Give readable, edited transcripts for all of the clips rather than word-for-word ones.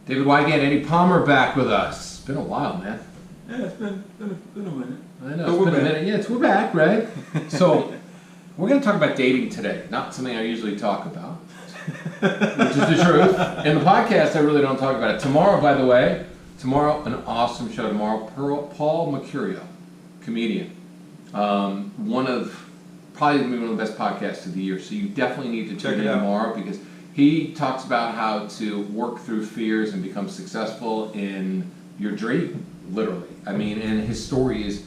David Wygant, Eddie Palmer back with us. It's been a while, man. Yeah, it's been a minute. I know, it's been a minute. Yeah, we're back, right? So, we're going to talk about dating today. Not something I usually talk about, which is the truth. In the podcast, I really don't talk about it. Tomorrow, by the way, an awesome show tomorrow. Paul Mercurio, comedian. Probably one of the best podcasts of the year. So you definitely need to tune in tomorrow because he talks about how to work through fears and become successful in your dream, literally. I mean, and his story is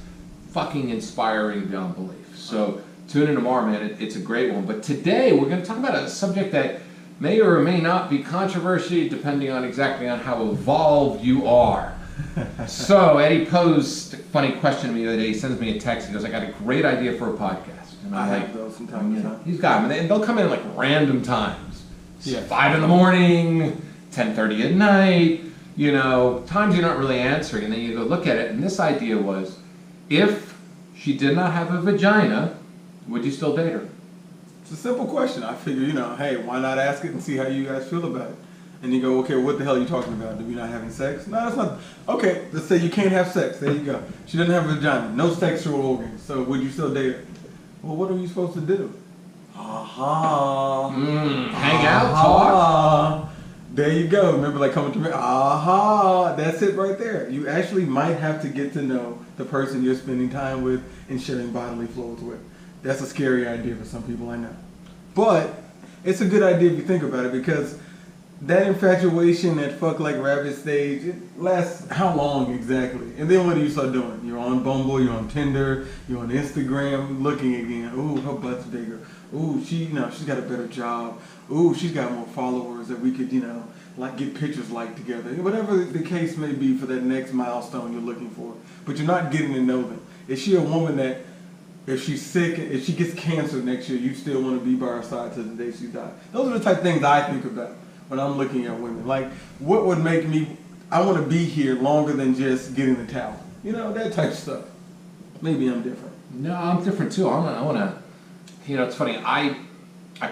fucking inspiring beyond belief. So tune in tomorrow, man. It's a great one. But today we're going to talk about a subject that may or may not be controversy, depending on exactly on how evolved you are. So Eddie posed a funny question to me the other day. He sends me a text. He goes, "I got a great idea for a podcast." And I'm like, those sometimes. He's got them, and they'll come in like random times. Yeah. 5 in the morning, 10:30 at night. You know, times you're not really answering, and then you go look at it. And this idea was, if she did not have a vagina, would you still date her? It's a simple question. I figure, hey, why not ask it and see how you guys feel about it? And you go, okay, what the hell are you talking about? Do we not having sex? No, that's not. Okay, let's say you can't have sex. There you go. She doesn't have a vagina, no sexual organs. So would you still date her? Well, what are you supposed to do? Hang out, talk. There you go. Remember, like coming to me. That's it right there. You actually might have to get to know the person you're spending time with and sharing bodily fluids with. That's a scary idea for some people, I know. But it's a good idea if you think about it, because that infatuation, that fuck like rabbit stage, it lasts how long exactly? And then what do you start doing? You're on Bumble, you're on Tinder, you're on Instagram, looking again. Ooh, her butt's bigger. Ooh, she's got a better job. Ooh, she's got more followers that we could, like get pictures like together. Whatever the case may be for that next milestone you're looking for. But you're not getting to know them. Is she a woman that, if she's sick, if she gets cancer next year, you still want to be by her side till the day she dies? Those are the type of things I think about when I'm looking at women. Like, what would make me, I want to be here longer than just getting the towel. That type of stuff. Maybe I'm different. No, I'm different too. I want to, it's funny. I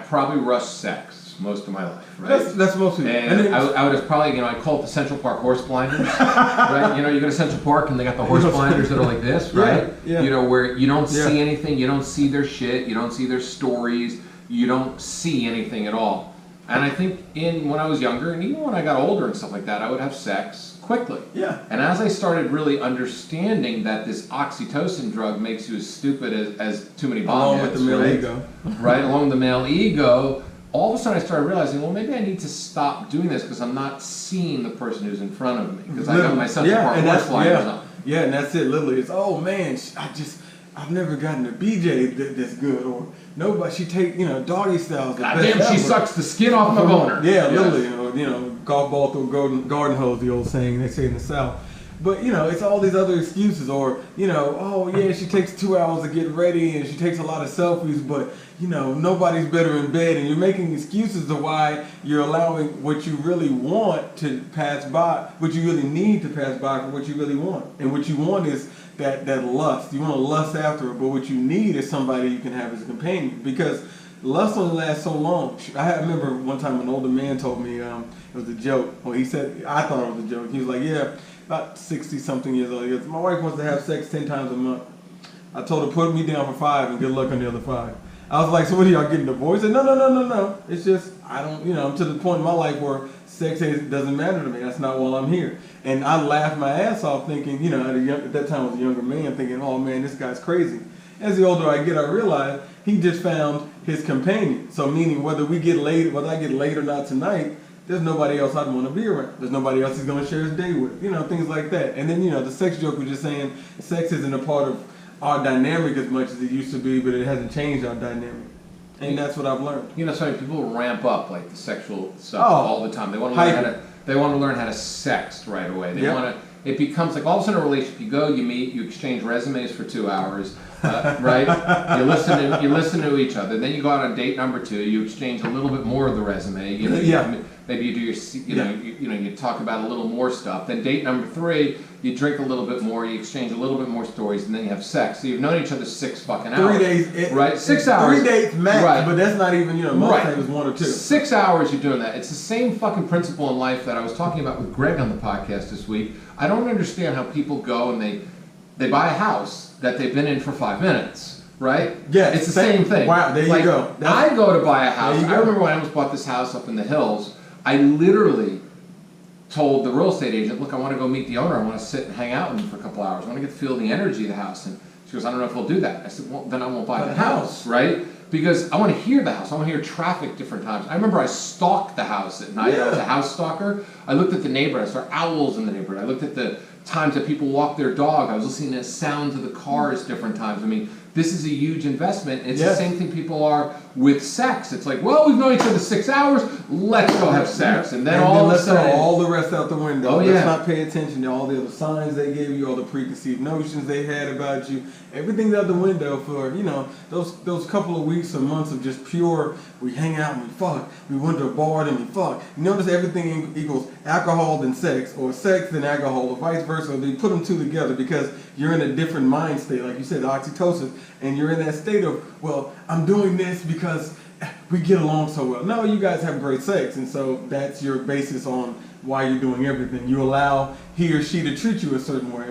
probably rush sex most of my life, right? That's most people. And I would have probably, I call it the Central Park horse blinders, right? You go to Central Park and they got the horse blinders that are like this, right? Yeah. Where you don't see anything, you don't see their shit, you don't see their stories, you don't see anything at all. And I think when I was younger, and even when I got older and stuff like that, I would have sex quickly. Yeah. And as I started really understanding that this oxytocin drug makes you as stupid as too many bomb hits, with the male ego. Right, along with the male ego, all of a sudden I started realizing, well, maybe I need to stop doing this because I'm not seeing the person who's in front of me because I got my Central Park horse blinders on. Yeah, and that's it. Literally, it's, oh man, I've never gotten a BJ that's good, or nobody. She take doggy styles. Goddamn, she sucks the skin off my boner. Yeah, literally. Golf ball through garden hose, the old saying they say in the South. But it's all these other excuses, or oh yeah, she takes 2 hours to get ready and she takes a lot of selfies, but nobody's better in bed, and you're making excuses to why you're allowing what you really want to pass by, what you really need to pass by for what you really want. And what you want is that lust. You want to lust after it, but what you need is somebody you can have as a companion, because lust only lasts so long. I remember one time an older man told me, it was a joke. Well, he said, I thought it was a joke. He was like, yeah, about 60-something years old. He goes, my wife wants to have sex 10 times a month. I told her, put me down for 5 and good luck on the other 5. I was like, so what are y'all getting divorced? He said, no. It's just, I don't, I'm to the point in my life where sex doesn't matter to me. That's not why I'm here. And I laughed my ass off thinking, at that time I was a younger man thinking, oh man, this guy's crazy. As the older I get, I realize he just found his companion. So meaning whether I get laid or not tonight, there's nobody else I'd want to be around. There's nobody else he's going to share his day with. Things like that. And then, the sex joke was just saying sex isn't a part of our dynamic as much as it used to be, but it hasn't changed our dynamic. And that's what I've learned. So people ramp up like the sexual stuff all the time. They want to learn how to sext right away. They want to. It becomes like all of a sudden a relationship. You go, you meet, you exchange resumes for 2 hours, right? You listen to each other. Then you go out on date number 2. You exchange a little bit more of the resume. maybe you do your, you talk about a little more stuff. Then date number 3, you drink a little bit more, you exchange a little bit more stories, and then you have sex. So you've known each other 6 fucking hours. 3 days, right? 6 hours. 3 days max, right. But that's not even, most times 1 or 2. 6 hours you're doing that. It's the same fucking principle in life that I was talking about with Greg on the podcast this week. I don't understand how people go and they buy a house that they've been in for 5 minutes, right? Yeah, it's the same thing. Wow, there you go. I go to buy a house. I remember when I almost bought this house up in the hills, I literally told the real estate agent, look, I want to go meet the owner. I want to sit and hang out with him for a couple hours. I want to get to feel the energy of the house. And she goes, I don't know if he'll do that. I said, well, then I won't buy the house, right? Because I want to hear the house. I want to hear traffic different times. I remember I stalked the house at night. I was a house stalker. I looked at the neighborhood. I saw owls in the neighborhood. I looked at the times that people walk their dog. I was listening to sounds of the cars different times. I mean, this is a huge investment. It's the same thing people are with sex. It's like, well, we've known each other 6 hours. Let's go have sex. And then all of a sudden, throw all the rest out the window. Oh, Let's not pay attention to all the other signs they gave you, all the preconceived notions they had about you. Everything's out the window for, those couple of weeks or months of just pure, we hang out and we fuck. We went to a bar and we fuck. You notice everything equals alcohol then sex, or sex then alcohol, or vice versa. They put them two together because you're in a different mind state, like you said, oxytocin, and you're in that state of, well, I'm doing this because we get along so well. No, you guys have great sex, and so that's your basis on why you're doing everything. You allow he or she to treat you a certain way.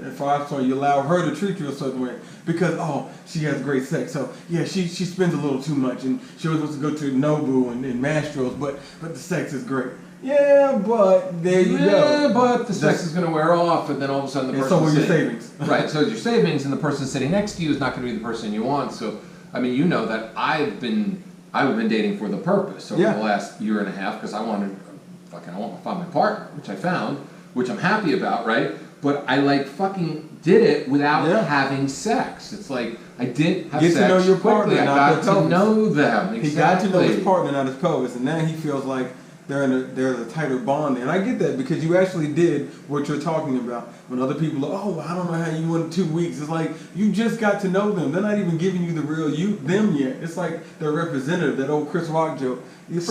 If I saw you allow her to treat you a certain way because, she has great sex. So, yeah, she spends a little too much, and she always wants to go to Nobu and Mastro's, but the sex is great. Yeah, but there you go. Yeah, but the sex is going to wear off, and then all of a sudden the person. And so will your savings. Right, so is your savings, and the person sitting next to you is not going to be the person you want. So, I mean, you know that I've been dating for the purpose over the last year and a half because I want to find my partner, which I found, which I'm happy about, right? But I fucking did it without having sex. It's like I didn't have sex. Get to know your partner, I got to know them. Exactly. He got to know his partner, not his pelvis, and now he feels like there's a tighter bond, and I get that because you actually did what you're talking about. When other people are, I don't know how you went 2 weeks. It's like you just got to know them. They're not even giving you the real them yet. It's like their representative, that old Chris Rock joke. The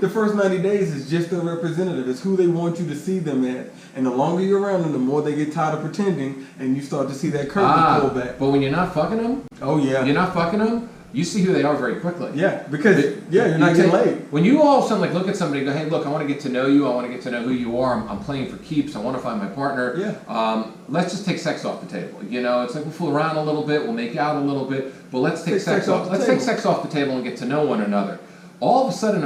first 90 days is just their representative. It's who they want you to see them at. And the longer you're around them, the more they get tired of pretending, and you start to see that curtain pull back. But when you're not fucking them, you're not fucking them. You see who they are very quickly. Yeah, because you're not getting laid. When you all of a sudden look at somebody and go, hey, look, I want to get to know you. I want to get to know who you are. I'm playing for keeps. I want to find my partner. Yeah. Let's just take sex off the table. It's like we'll fool around a little bit. We'll make out a little bit. But let's take sex off. Let's take sex off the table and get to know one another. All of a sudden,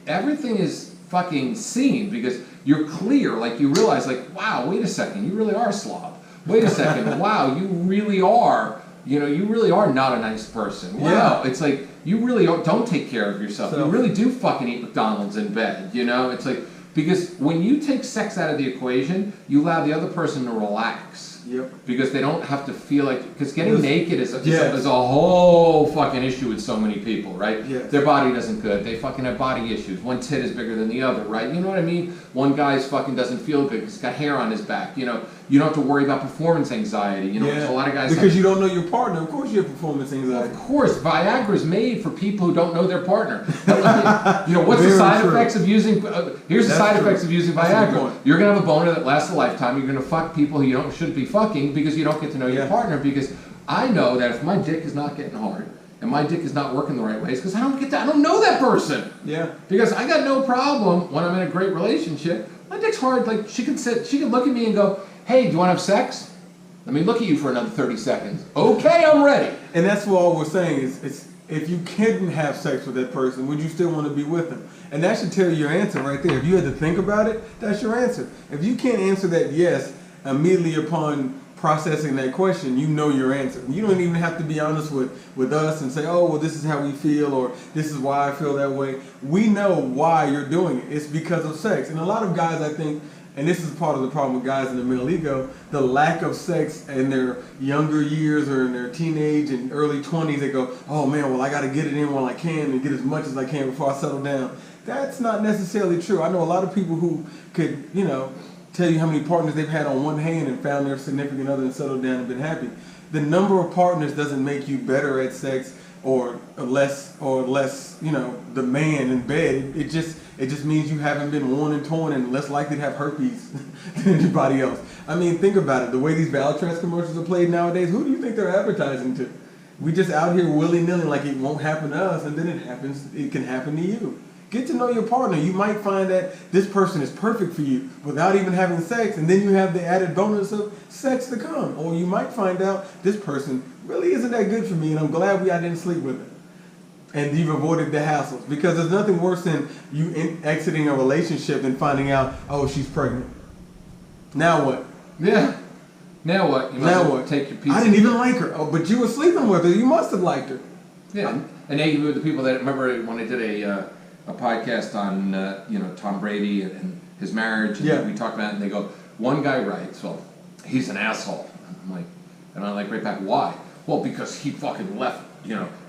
everything is fucking seen because you're clear. Like you realize, wow, wait a second, you really are a slob. Wait a second, wow, you really are. You really are not a nice person. Wow, it's like you really don't take care of yourself. You really do fucking eat McDonald's in bed. It's like because when you take sex out of the equation, you allow the other person to relax. Yep. Because they don't have to feel because getting naked is a whole fucking issue with so many people, right? Yes. Their body doesn't good. They fucking have body issues. One tit is bigger than the other, right? You know what I mean? One guy's fucking doesn't feel good because he's got hair on his back. You don't have to worry about performance anxiety. A lot of guys because you don't know your partner. Of course you have performance anxiety. Of course, Viagra's made for people who don't know their partner. What's the side effects of using? Here's the side effects of using Viagra. You're gonna have a boner that lasts a lifetime. You're gonna fuck people who you shouldn't be fucking because you don't get to know your partner. Because I know that if my dick is not getting hard and my dick is not working the right ways, because I don't know that person. Yeah. Because I got no problem when I'm in a great relationship. My dick's hard. Like she can look at me and go, hey, do you want to have sex? Let me look at you for another 30 seconds. Okay, I'm ready. And that's what all we're saying is if you couldn't have sex with that person, would you still want to be with them? And that should tell you your answer right there. If you had to think about it, that's your answer. If you can't answer that yes immediately upon processing that question, you know your answer. You don't even have to be honest with us and say, this is how we feel, or this is why I feel that way. We know why you're doing it. It's because of sex. And a lot of guys, I think, and this is part of the problem with guys in the male ego, the lack of sex in their younger years or in their teenage and early 20s, they go, oh man, well I got to get it in while I can and get as much as I can before I settle down. That's not necessarily true. I know a lot of people who could, tell you how many partners they've had on one hand and found their significant other and settled down and been happy. The number of partners doesn't make you better at sex or less, the man in bed. It just means you haven't been worn and torn and less likely to have herpes than anybody else. I mean, think about it. The way these Valtrans commercials are played nowadays, who do you think they're advertising to? We just out here willy-nilly like it won't happen to us, and then it happens. It can happen to you. Get to know your partner. You might find that this person is perfect for you without even having sex, and then you have the added bonus of sex to come. Or you might find out this person really isn't that good for me, and I'm glad I didn't sleep with her. And you've avoided the hassles. Because there's nothing worse than you exiting a relationship and finding out, oh, she's pregnant. Now what? Yeah. Now what? You now what? Take your piece. I didn't even like her. Oh, but you were sleeping with her. You must have liked her. Yeah. And they were the people that remember when I did a podcast on Tom Brady and his marriage. And we talked about it, and they go, one guy writes, well, he's an asshole. I'm like right back, why? Well, because he fucking left.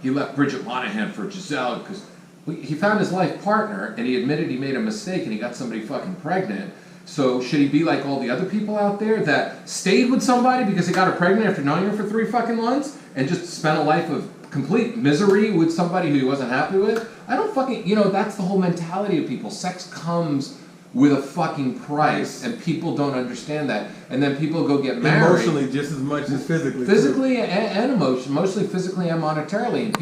He left Bridget Monahan for Giselle because he found his life partner, and he admitted he made a mistake and he got somebody fucking pregnant. So should he be like all the other people out there that stayed with somebody because he got her pregnant after knowing her for 3 fucking months and just spent a life of complete misery with somebody who he wasn't happy with? I don't fucking, that's the whole mentality of people. Sex comes with a fucking price, and people don't understand that. And then people go get married. Emotionally just as much as physically. Physically and emotionally, mostly physically and monetarily. And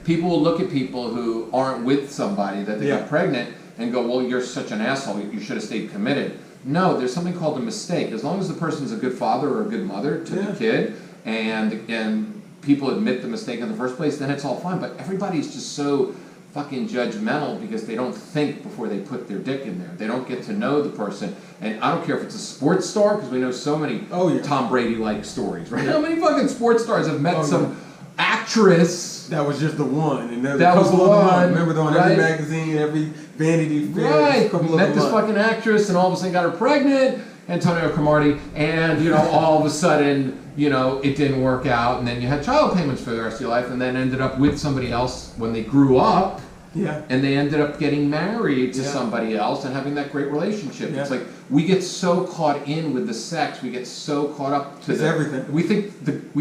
people will look at people who aren't with somebody that they got pregnant and go, well, you're such an asshole, you should have stayed committed. No, there's something called a mistake. As long as the person's a good father or a good mother to the kid, and people admit the mistake in the first place, then it's all fine. But everybody's just so fucking judgmental because they don't think before they put their dick in there. They don't get to know the person. And I don't care if it's a sports star, because we know so many Tom Brady-like stories, right? How many fucking sports stars have met some actress that was just the one, and there's a couple of them. Remember, on every magazine, every Vanity Fair, met this fucking actress, and all of a sudden got her pregnant, Antonio Cromartie, and all of a sudden, it didn't work out, and then you had child payments for the rest of your life, and then ended up with somebody else when they grew up, and they ended up getting married to somebody else and having that great relationship. It's like we get so caught in with the sex, we get so caught up to everything. We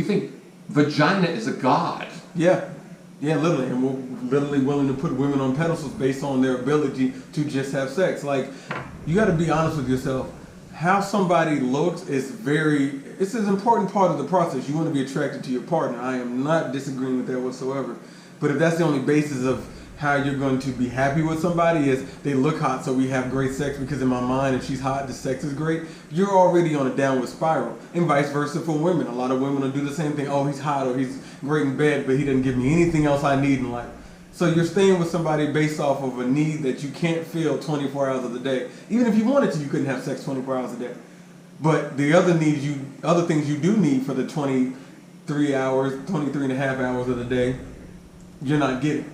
think vagina is a god. Yeah, literally, and we're literally willing to put women on pedestals based on their ability to just have sex. Like, you got to be honest with yourself. How somebody looks it's an important part of the process. You want to be attracted to your partner. I am not disagreeing with that whatsoever. But if that's the only basis of how you're going to be happy with somebody is they look hot, so we have great sex, because in my mind, if she's hot, the sex is great, you're already on a downward spiral. And vice versa for women. A lot of women will do the same thing. Oh, he's hot, or he's great in bed, but he doesn't give me anything else I need in life. So you're staying with somebody based off of a need that you can't feel 24 hours of the day. Even if you wanted to, you couldn't have sex 24 hours a day. But the other things you do need for the 23 and a half hours of the day, you're not getting.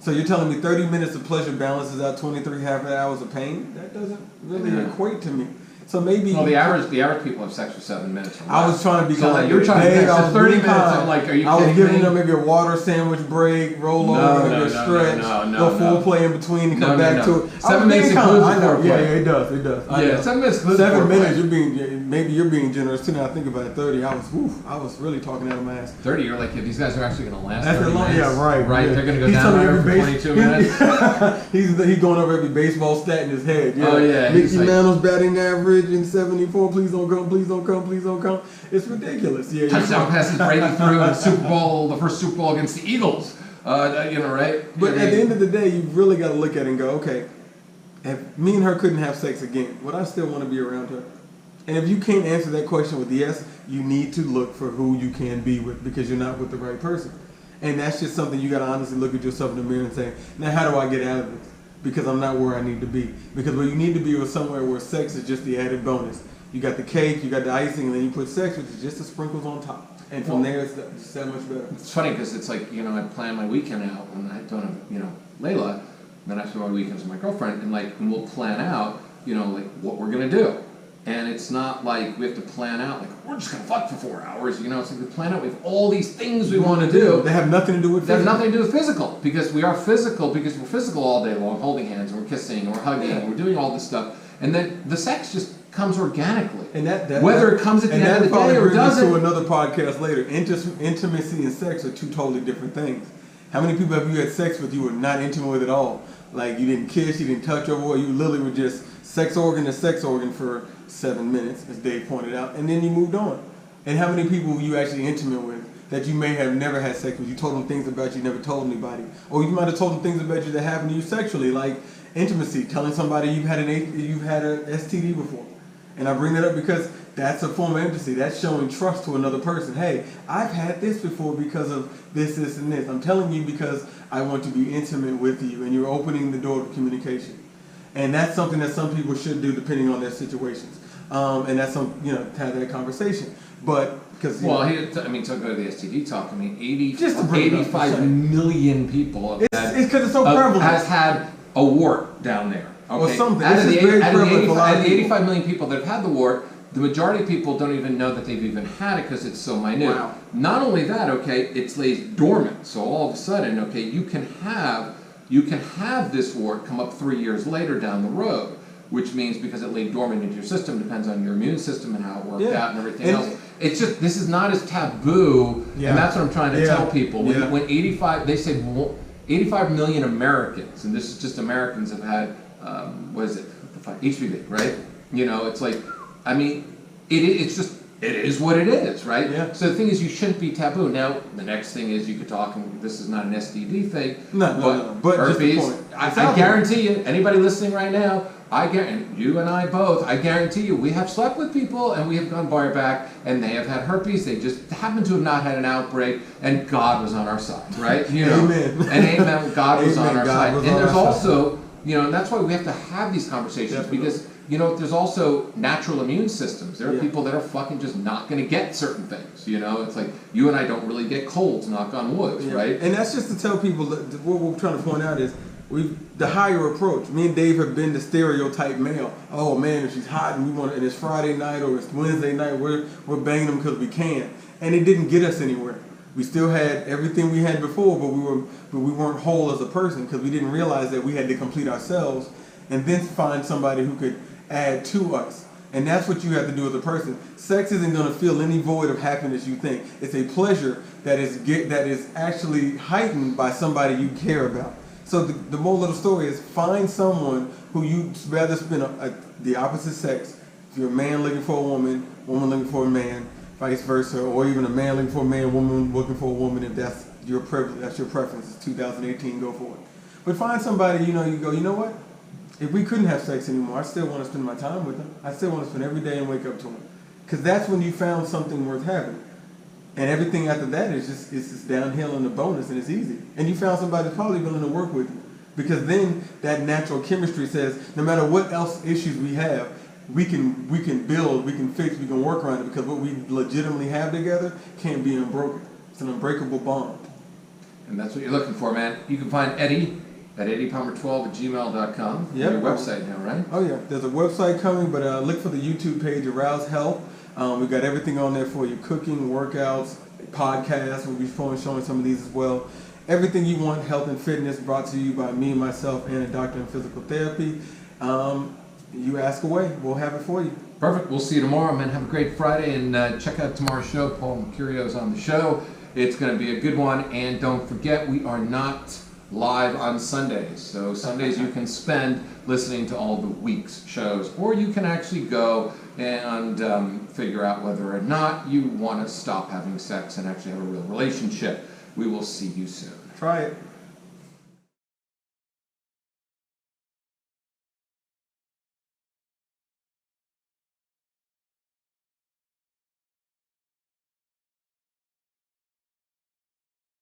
So you're telling me 30 minutes of pleasure balances out 23 half hours of pain? That doesn't really equate to me. So maybe... Well, the average people have sex for 7 minutes. I was trying to be kind. You're trying to be 30 minutes. I'm like, are you kidding me? I was giving them maybe a water sandwich break, roll over, maybe a stretch, go full play in between, and come back to it. 7 minutes includes foreplay. Yeah, it does. Yeah, 7 minutes includes 7 minutes, maybe you're being generous too. Now I think about it, 30, I was really talking out of my ass. 30, you're like, if these guys are actually going to last that's 30 minutes. Yeah, right. Right, they're going to go down for 22 minutes. He's going over every baseball stat in his head. Oh, yeah. Mickey Mantle's batting average in 74. Please don't come, please don't come, please don't come. It's ridiculous. Yeah, touchdown passes Brady through in the first Super Bowl against the Eagles. Right? But at the end of the day, you really got to look at it and go, okay, if me and her couldn't have sex again, would I still want to be around her? And if you can't answer that question with yes, you need to look for who you can be with, because you're not with the right person. And that's just something you got to honestly look at yourself in the mirror and say, now how do I get out of this? Because I'm not where I need to be. Because where you need to be is somewhere where sex is just the added bonus. You got the cake, you got the icing, and then you put sex, which is just the sprinkles on top. And from there, it's just that much better. It's funny because it's like, I plan my weekend out when I don't have, Layla, and then I spend my weekends with my girlfriend, and we'll plan out, what we're going to do. And it's not like we have to plan out, like, we're just going to fuck for 4 hours. It's like we plan out, we have all these things we want to do. They have nothing to do with physical. They have nothing to do with physical, because we are physical, because we're physical all day long, holding hands, and we're kissing, and we're hugging, and we're doing all this stuff. And then the sex just comes organically. And whether it comes at the end of the day or doesn't. To another podcast later. Intimacy and sex are two totally different things. How many people have you had sex with you were not intimate with at all? Like you didn't kiss, you didn't touch over, you literally were just sex organ to sex organ for 7 minutes, as Dave pointed out, and then you moved on. And how many people were you actually intimate with that you may have never had sex with? You told them things about you never told anybody. Or you might have told them things about you that happened to you sexually, like intimacy, telling somebody you've had a STD before. And I bring that up because that's a form of intimacy. That's showing trust to another person. Hey, I've had this before because of this, this, and this. I'm telling you because I want to be intimate with you, and you're opening the door to communication. And that's something that some people should do depending on their situations. And that's some, to have that conversation. But because to go to the STD talk, 85 up, million people it's because it's so prevalent. Has had a wart down there. Okay? Or something. Out of the 85 million people that have had the wart, the majority of people don't even know that they've even had it because it's so minute. Wow. Not only that, it lays dormant. So all of a sudden, you can have this wart come up 3 years later down the road, which means because it laid dormant into your system, depends on your immune system and how it worked out and everything else. It's just, this is not as taboo, and that's what I'm trying to tell people. When 85, they say 85 million Americans, and this is just Americans, have had, HPV, right? It's like, it is what it is, right? Yeah. So the thing is, you shouldn't be taboo. Now, the next thing is you could talk, and this is not an STD thing. No. But herpes, just the point. I guarantee you, anybody listening right now, you and I both, I guarantee you, we have slept with people and we have gone back and they have had herpes. They just happen to have not had an outbreak, and God was on our side, right? Amen. And amen, God was on our God side. was And on there's our also, and that's why we have to have these conversations. Definitely. Because there's also natural immune systems. There are people that are fucking just not going to get certain things. It's like you and I don't really get colds, knock on wood, right? And that's just to tell people that what we're trying to point out is the higher approach. Me and Dave have been the stereotype male. Oh man, if she's hot and and it's Friday night or it's Wednesday night, we're banging them because we can. And it didn't get us anywhere. We still had everything we had before, but we weren't whole as a person because we didn't realize that we had to complete ourselves and then find somebody who could add to us. And that's what you have to do as a person. Sex isn't going to fill any void of happiness you think. It's a pleasure that is actually heightened by somebody you care about. So the moral of the story is find someone who you'd rather spend the opposite sex. If you're a man looking for a woman looking for a man, vice versa, or even a man looking for a man, woman looking for a woman, if that's your privilege, that's your preference. It's 2018, go for it. But find somebody, you go, you know what? If we couldn't have sex anymore, I still want to spend my time with them. I still want to spend every day and wake up to them. Because that's when you found something worth having. And everything after that is just downhill and a bonus, and it's easy. And you found somebody that's probably willing to work with you. Because then that natural chemistry says, no matter what else issues we have, we can build, we can fix, we can work around it, because what we legitimately have together can't be unbroken. It's an unbreakable bond. And that's what you're looking for, man. You can find Eddie at eddiepalmer12@gmail.com. Yep. Your website now, right? Oh yeah, there's a website coming, but look for the YouTube page, Arouse Health. We've got everything on there for you: cooking, workouts, podcasts. We'll be showing some of these as well. Everything you want, health and fitness, brought to you by me, myself, and a doctor in physical therapy. You ask away, we'll have it for you. Perfect. We'll see you tomorrow, man. Have a great Friday, and check out tomorrow's show. Paul Mercurio's on the show. It's going to be a good one, and don't forget, we are not live on Sundays. So Sundays you can spend listening to all the week's shows, or you can actually go and figure out whether or not you want to stop having sex and actually have a real relationship. We will see you soon. Try it.